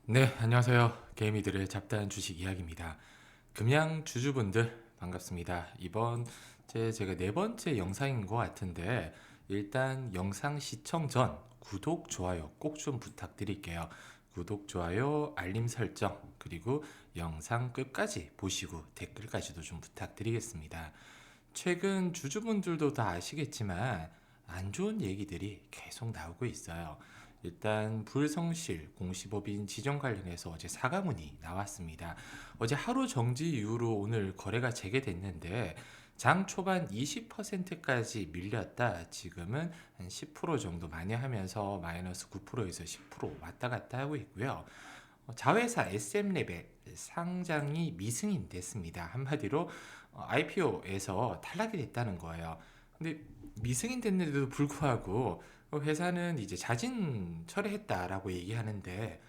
네, 안녕하세요. 개미들의 잡다한 주식 이야기입니다. 금양 주주분들 반갑습니다. 이번 제가 네 번째 영상인 것 같은데 일단 영상 시청 전 구독, 좋아요 꼭 좀 부탁드릴게요. 구독, 좋아요, 알림 설정 그리고 영상 끝까지 보시고 댓글까지도 좀 부탁드리겠습니다. 최근 주주분들도 다 아시겠지만 안 좋은 얘기들이 계속 나오고 있어요. 일단 불성실 공시법인 지정 관련해서 어제 사과문이 나왔습니다. 어제 하루 정지 이후로 오늘 거래가 재개됐는데 장 초반 20%까지 밀렸다 지금은 한 10% 정도 많이 하면서 마이너스 9%에서 10% 왔다 갔다 하고 있고요. 자회사 SM랩의 상장이 미승인됐습니다. 한마디로 IPO에서 탈락이 됐다는 거예요. 근데 미승인 됐는데도 불구하고 회사는 이제 자진 철회했다라고 얘기하는데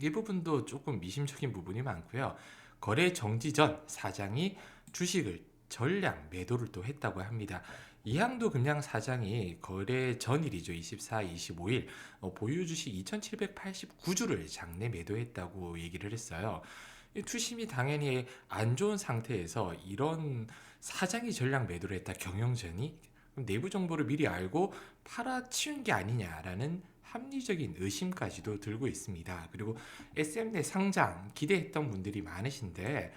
이 부분도 조금 미심쩍인 부분이 많고요. 거래 정지 전 사장이 주식을 전량 매도를 또 했다고 합니다. 이항도 금양 사장이 거래 전일이죠. 24, 25일 보유 주식 2,789주를 장내 매도했다고 얘기를 했어요. 이 투심이 당연히 안 좋은 상태에서 이런 사장이 전량 매도를 했다 경영전이 내부 정보를 미리 알고 팔아치운 게 아니냐라는 합리적인 의심까지도 들고 있습니다. 그리고 SM넷 상장 기대했던 분들이 많으신데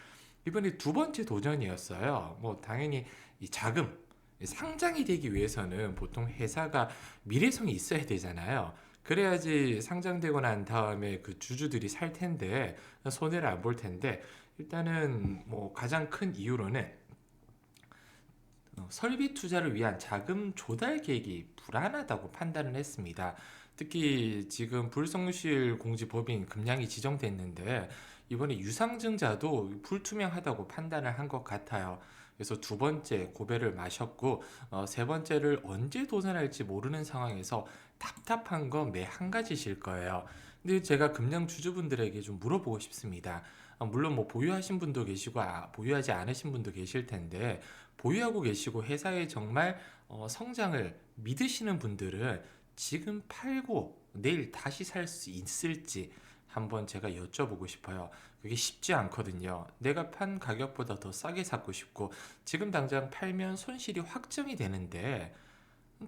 이번에 두 번째 도전이었어요. 뭐 당연히 이 자금 상장이 되기 위해서는 보통 회사가 미래성이 있어야 되잖아요. 그래야지 상장되고 난 다음에 그 주주들이 살 텐데 손해를 안 볼 텐데 일단은 뭐 가장 큰 이유로는 설비 투자를 위한 자금 조달 계획이 불안하다고 판단을 했습니다. 특히 지금 불성실 공지 법인 금량이 지정됐는데 이번에 유상증자도 불투명하다고 판단을 한 것 같아요. 그래서 두 번째 고배를 마셨고 세 번째를 언제 도전할지 모르는 상황에서 답답한 건 매 한 가지실 거예요. 근데 제가 금량 주주분들에게 좀 물어보고 싶습니다. 물론 뭐 보유하신 분도 계시고 보유하지 않으신 분도 계실 텐데 보유하고 계시고 회사의 정말 성장을 믿으시는 분들은 지금 팔고 내일 다시 살 수 있을지 한번 제가 여쭤보고 싶어요. 그게 쉽지 않거든요. 내가 판 가격보다 더 싸게 샀고 싶고 지금 당장 팔면 손실이 확정이 되는데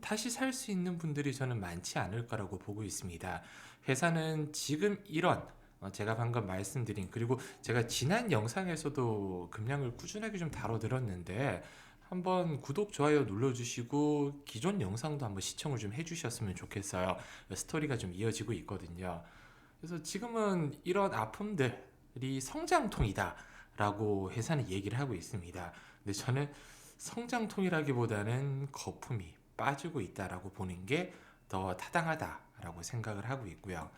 다시 살 수 있는 분들이 저는 많지 않을 거라고 보고 있습니다. 회사는 지금 이런 제가 방금 말씀드린 그리고 제가 지난 영상에서도 금량을 꾸준하게 좀 다뤄드렸는데 한번 구독, 좋아요 눌러주시고 기존 영상도 한번 시청을 좀 해주셨으면 좋겠어요. 스토리가 좀 이어지고 있거든요. 그래서 지금은 이런 아픔들이 성장통이다 라고 회사는 얘기를 하고 있습니다. 근데 저는 성장통이라기보다는 거품이 빠지고 있다라고 보는 게 더 타당하다라고 생각을 하고 있고요.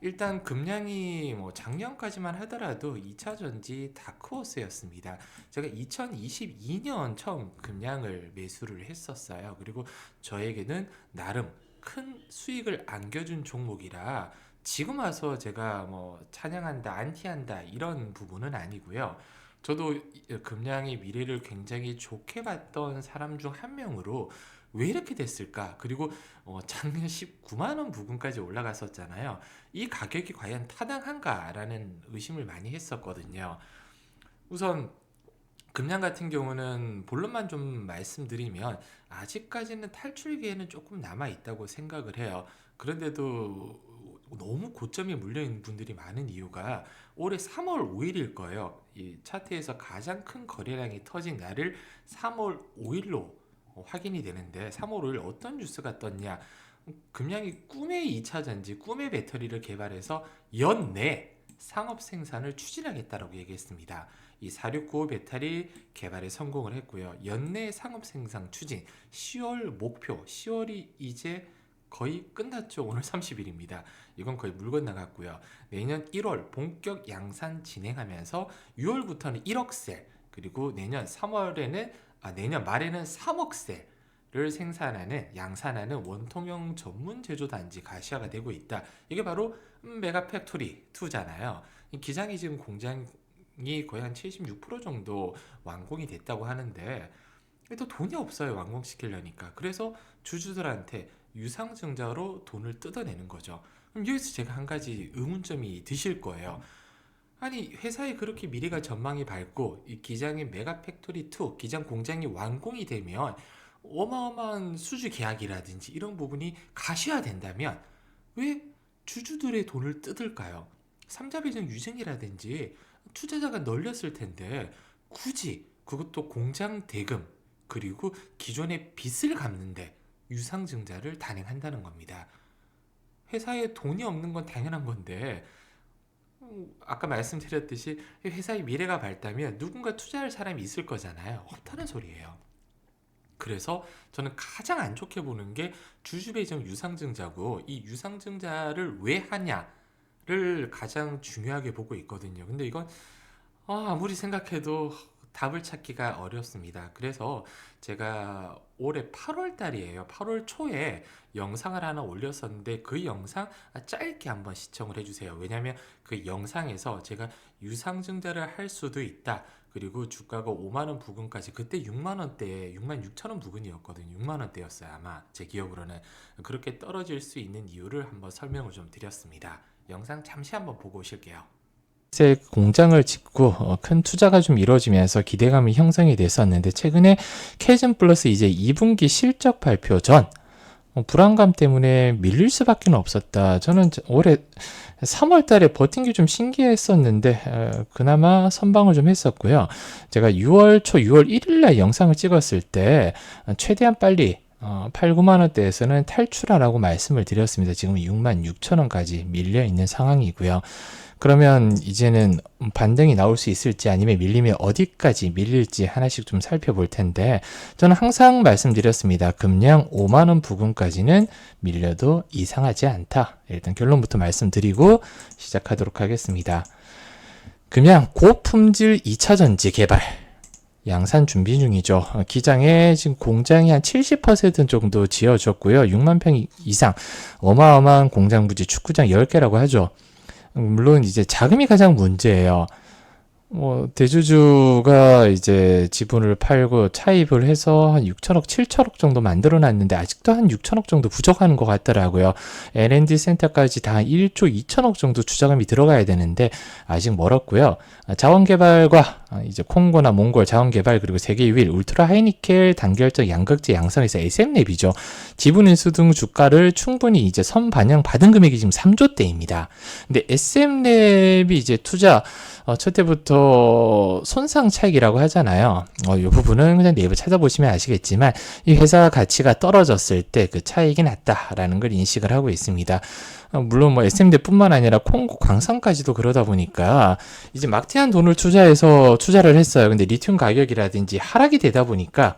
일단 금량이 뭐 작년까지만 하더라도 2차 전지 다크호스였습니다. 제가 2022년 처음 금량을 매수를 했었어요. 그리고 저에게는 나름 큰 수익을 안겨준 종목이라 지금 와서 제가 뭐 찬양한다, 안티한다 이런 부분은 아니고요. 저도 금량의 미래를 굉장히 좋게 봤던 사람 중 한 명으로 왜 이렇게 됐을까? 그리고 작년 19만 원 부근까지 올라갔었잖아요. 이 가격이 과연 타당한가라는 의심을 많이 했었거든요. 우선 금양 같은 경우는 본론만 좀 말씀드리면 아직까지는 탈출 기회는 조금 남아 있다고 생각을 해요. 그런데도 너무 고점에 물려 있는 분들이 많은 이유가 올해 3월 5일일 거예요. 이 차트에서 가장 큰 거래량이 터진 날을 3월 5일로 확인이 되는데 3월 5일 어떤 뉴스가 떴냐? 금양이 꿈의 2차 전지, 꿈의 배터리를 개발해서 연내 상업 생산을 추진하겠다라고 얘기했습니다. 이 4695 배터리 개발에 성공을 했고요. 연내 상업 생산 추진 10월 목표. 10월이 이제 거의 끝났죠. 오늘 30일입니다. 이건 거의 물 건너갔고요. 내년 1월 본격 양산 진행하면서 6월부터는 1억 셀 그리고 내년 말에는 3억 셀을 생산하는 양산하는 원통형 전문 제조 단지 가시화가 되고 있다. 이게 바로 메가 팩토리 2잖아요. 기장이 지금 공장이 거의 한 76% 정도 완공이 됐다고 하는데 또 돈이 없어요. 완공시키려니까. 그래서 주주들한테 유상증자로 돈을 뜯어내는 거죠. 그럼 여기서 제가 한 가지 의문점이 드실 거예요. 아니 회사에 그렇게 미래가 전망이 밝고 이 기장의 메가 팩토리 2 기장 공장이 완공이 되면 어마어마한 수주 계약이라든지 이런 부분이 가셔야 된다면 왜 주주들의 돈을 뜯을까요? 삼자 배정 유증이라든지 투자자가 널렸을 텐데 굳이 그것도 공장 대금 그리고 기존의 빚을 갚는데 유상증자를 단행한다는 겁니다. 회사에 돈이 없는 건 당연한 건데 아까 말씀드렸듯이 회사의 미래가 밝다면 누군가 투자할 사람이 있을 거잖아요. 없다는 소리예요. 그래서 저는 가장 안 좋게 보는 게 주주배정 유상증자고 이 유상증자를 왜 하냐를 가장 중요하게 보고 있거든요. 근데 이건 아무리 생각해도 답을 찾기가 어렵습니다. 그래서 제가 올해 8월 달이에요. 8월 초에 영상을 하나 올렸었는데 그 영상 짧게 한번 시청을 해주세요. 왜냐하면 그 영상에서 제가 유상증자를 할 수도 있다. 그리고 주가가 5만 원 부근까지 그때 6만 원대, 6만 6천 원 부근이었거든요. 6만 원대였어요. 아마 제 기억으로는 그렇게 떨어질 수 있는 이유를 한번 설명을 좀 드렸습니다. 영상 잠시 한번 보고 오실게요. 이제 공장을 짓고 큰 투자가 좀 이루어지면서 기대감이 형성이 됐었는데 최근에 캐즘 플러스 이제 2분기 실적 발표 전 불안감 때문에 밀릴 수밖에 없었다. 저는 올해 3월 달에 버틴 게 좀 신기했었는데 그나마 선방을 좀 했었고요. 제가 6월 초 6월 1일 날 영상을 찍었을 때 최대한 빨리 8, 9만 원대에서는 탈출하라고 말씀을 드렸습니다. 지금 6만 6천 원까지 밀려 있는 상황이고요. 그러면 이제는 반등이 나올 수 있을지 아니면 밀리면 어디까지 밀릴지 하나씩 좀 살펴볼 텐데 저는 항상 말씀드렸습니다. 금량 5만 원 부근까지는 밀려도 이상하지 않다. 일단 결론부터 말씀드리고 시작하도록 하겠습니다. 금양 고품질 2차전지 개발 양산 준비 중이죠. 기장에 지금 공장이 한 70% 정도 지어졌고요. 6만 평 이상 어마어마한 공장 부지 축구장 10개라고 하죠. 물론 이제 자금이 가장 문제예요. 대주주가 이제 지분을 팔고 차입을 해서 한 6천억, 7천억 정도 만들어 놨는데 아직도 한 6천억 정도 부족하는 것 같더라고요. L&D 센터까지 다 1조 2천억 정도 투자금이 들어가야 되는데 아직 멀었고요. 자원개발과 이제 콩고나 몽골 자원개발 그리고 세계 2위 울트라 하이니켈 단결적 양극재 양성에서 SM랩이죠. 지분인수 등 주가를 충분히 이제 선반영 받은 금액이 지금 3조대입니다. 근데 SM랩이 이제 투자 첫 때부터 손상 차익이라고 하잖아요. 이 부분은 그냥 네이버 찾아보시면 아시겠지만 이 회사 가치가 떨어졌을 때 그 차익이 났다라는 걸 인식을 하고 있습니다. 물론 뭐 SMD뿐만 아니라 콩고 광산까지도 그러다 보니까 이제 막대한 돈을 투자해서 투자를 했어요. 근데 리튬 가격이라든지 하락이 되다 보니까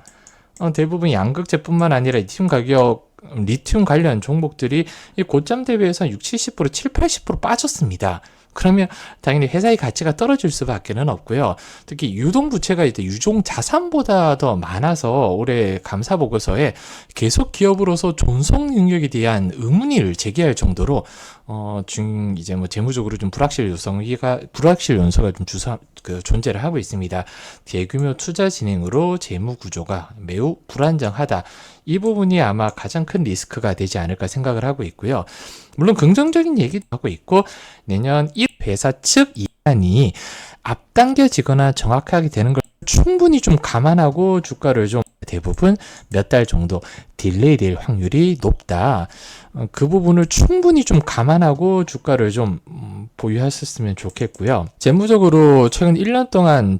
대부분 양극재뿐만 아니라 리튬 관련 종목들이 이 고점 대비해서 60, 70%, 7, 80% 빠졌습니다. 그러면 당연히 회사의 가치가 떨어질 수밖에는 없고요. 특히 유동부채가 이제 유종 자산보다 더 많아서 올해 감사보고서에 계속 기업으로서 존속 능력에 대한 의문을 제기할 정도로 이제 뭐 재무적으로 좀 불확실 요소가 좀 존재를 하고 있습니다. 대규모 투자 진행으로 재무 구조가 매우 불안정하다. 이 부분이 아마 가장 큰 리스크가 되지 않을까 생각을 하고 있고요. 물론 긍정적인 얘기도 하고 있고 내년 1 회사 측 이안이 앞당겨지거나 정확하게 되는 걸 충분히 좀 감안하고 주가를 좀 대부분 몇 달 정도 딜레이 될 확률이 높다. 그 부분을 충분히 좀 감안하고 주가를 좀 보유하셨으면 좋겠고요. 재무적으로 최근 1년 동안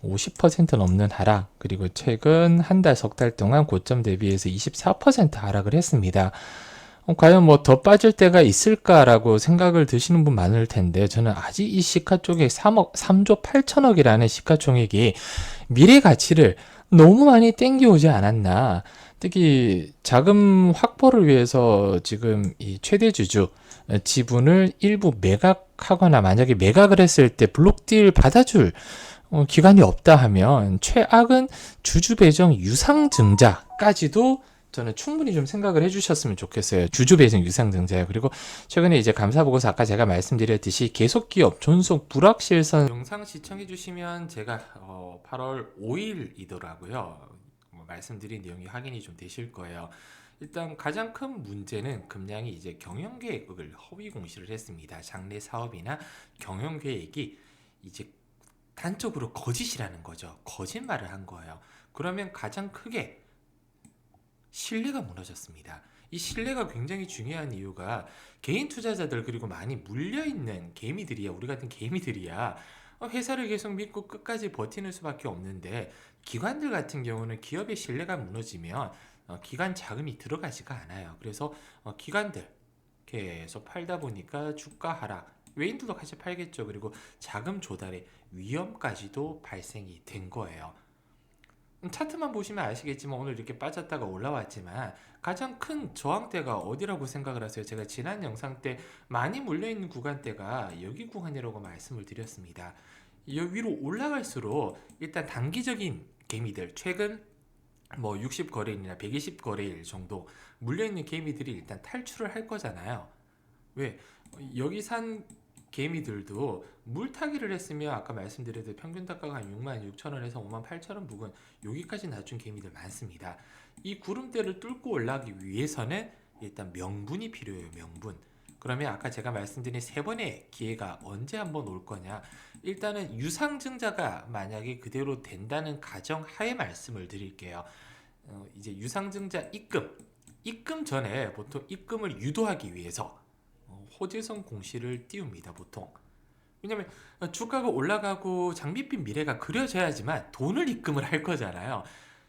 50% 넘는 하락, 그리고 최근 한 달, 석 달 동안 고점 대비해서 24% 하락을 했습니다. 과연 뭐 더 빠질 때가 있을까라고 생각을 드시는 분 많을 텐데 저는 아직 이 시가총액 3조 8천억이라는 시가총액이 미래 가치를 너무 많이 땡겨오지 않았나. 특히 자금 확보를 위해서 지금 이 최대 주주 지분을 일부 매각하거나 만약에 매각을 했을 때 블록딜 받아줄 기간이 없다 하면 최악은 주주 배정 유상증자까지도 저는 충분히 좀 생각을 해주셨으면 좋겠어요. 주주 배정 유상증자요. 그리고 최근에 이제 감사보고서 아까 제가 말씀드렸듯이 계속기업 존속 불확실성 영상 시청해 주시면 제가 8월 5일이더라고요. 말씀드린 내용이 확인이 좀 되실 거예요. 일단 가장 큰 문제는 금량이 이제 경영계획을 허위 공시를 했습니다. 장래 사업이나 경영계획이 이제 단적으로 거짓이라는 거죠. 거짓말을 한 거예요. 그러면 가장 크게 신뢰가 무너졌습니다. 이 신뢰가 굉장히 중요한 이유가 개인 투자자들 그리고 많이 물려있는 개미들이야, 우리 같은 개미들이야 회사를 계속 믿고 끝까지 버티는 수밖에 없는데, 기관들 같은 경우는 기업의 신뢰가 무너지면 기관 자금이 들어가지가 않아요. 그래서 기관들 계속 팔다 보니까 주가 하락, 외인들도 같이 팔겠죠. 그리고 자금 조달의 위험까지도 발생이 된 거예요. 차트만 보시면 아시겠지만 오늘 이렇게 빠졌다가 올라왔지만 가장 큰 저항대가 어디라고 생각을 하세요? 제가 지난 영상 때 많이 물려있는 구간대가 여기 구간이라고 말씀을 드렸습니다. 여기 위로 올라갈수록 일단 단기적인 개미들, 최근 뭐 60거래일이나 120거래일 정도 물려있는 개미들이 일단 탈출을 할 거잖아요. 왜? 여기 산 개미들도 물타기를 했으면 아까 말씀드렸듯이 평균 단가가 한 66,000원에서 58,000원 부근, 여기까지 낮춘 개미들 많습니다. 이 구름대를 뚫고 올라가기 위해서는 일단 명분이 필요해요. 명분. 그러면 아까 제가 말씀드린 세 번의 기회가 언제 한번 올 거냐, 일단은 유상증자가 만약에 그대로 된다는 가정 하에 말씀을 드릴게요. 이제 유상증자 입금 전에 보통 입금을 유도하기 위해서 호재성 공시를 띄웁니다, 보통. 왜냐면 주가가 올라가고 장밋빛 미래가 그려져야지만 돈을 입금을 할 거잖아요.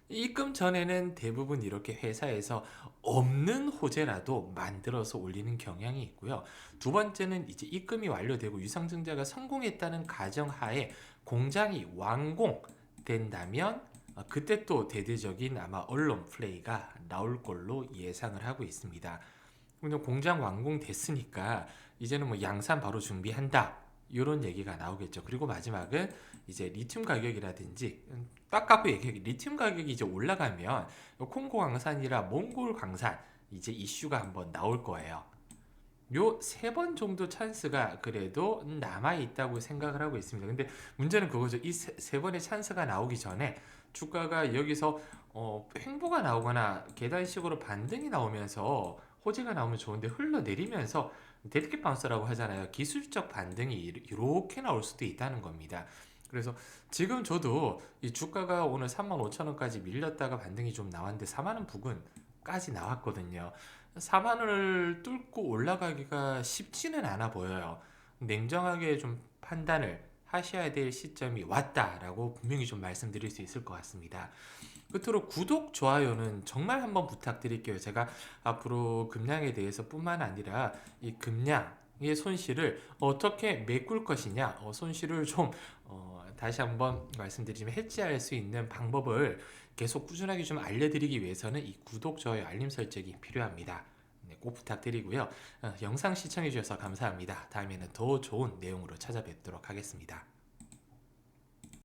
입금 전에는 대부분 이렇게 회사에서 없는 호재라도 만들어서 올리는 경향이 있고요. 두 번째는 이제 입금이 완료되고 유상증자가 성공했다는 가정하에 공장이 완공된다면 그때 또 대대적인 아마 언론 플레이가 나올 걸로 예상을 하고 있습니다. 그냥 공장 완공됐으니까 이제는 뭐 양산 바로 준비한다, 이런 얘기가 나오겠죠. 그리고 마지막은 이제 리튬 가격이라든지, 딱 갖고 얘기해, 리튬 가격이 이제 올라가면 콩고 강산이라 몽골 강산 이제 이슈가 한번 나올 거예요. 요 세 번 정도 찬스가 그래도 남아 있다고 생각을 하고 있습니다. 근데 문제는 그거죠. 이 세 번의 찬스가 나오기 전에 주가가 여기서 횡보가 나오거나 계단식으로 반등이 나오면서 호재가 나오면 좋은데 흘러내리면서 데드캣 바운스라고 하잖아요. 기술적 반등이 이렇게 나올 수도 있다는 겁니다. 그래서 지금 저도 이 주가가 오늘 35,000원까지 밀렸다가 반등이 좀 나왔는데 4만원 부근까지 나왔거든요. 4만원을 뚫고 올라가기가 쉽지는 않아 보여요. 냉정하게 좀 판단을 하셔야 될 시점이 왔다라고 분명히 좀 말씀드릴 수 있을 것 같습니다. 끝으로 구독, 좋아요는 정말 한번 부탁드릴게요. 제가 앞으로 금량에 대해서 뿐만 아니라 이 금량의 손실을 어떻게 메꿀 것이냐, 손실을 좀 다시 한번 말씀드리면 해지할 수 있는 방법을 계속 꾸준하게 좀 알려드리기 위해서는 이 구독, 좋아요, 알림 설정이 필요합니다. 네, 꼭 부탁드리고요. 영상 시청해 주셔서 감사합니다. 다음에는 더 좋은 내용으로 찾아뵙도록 하겠습니다.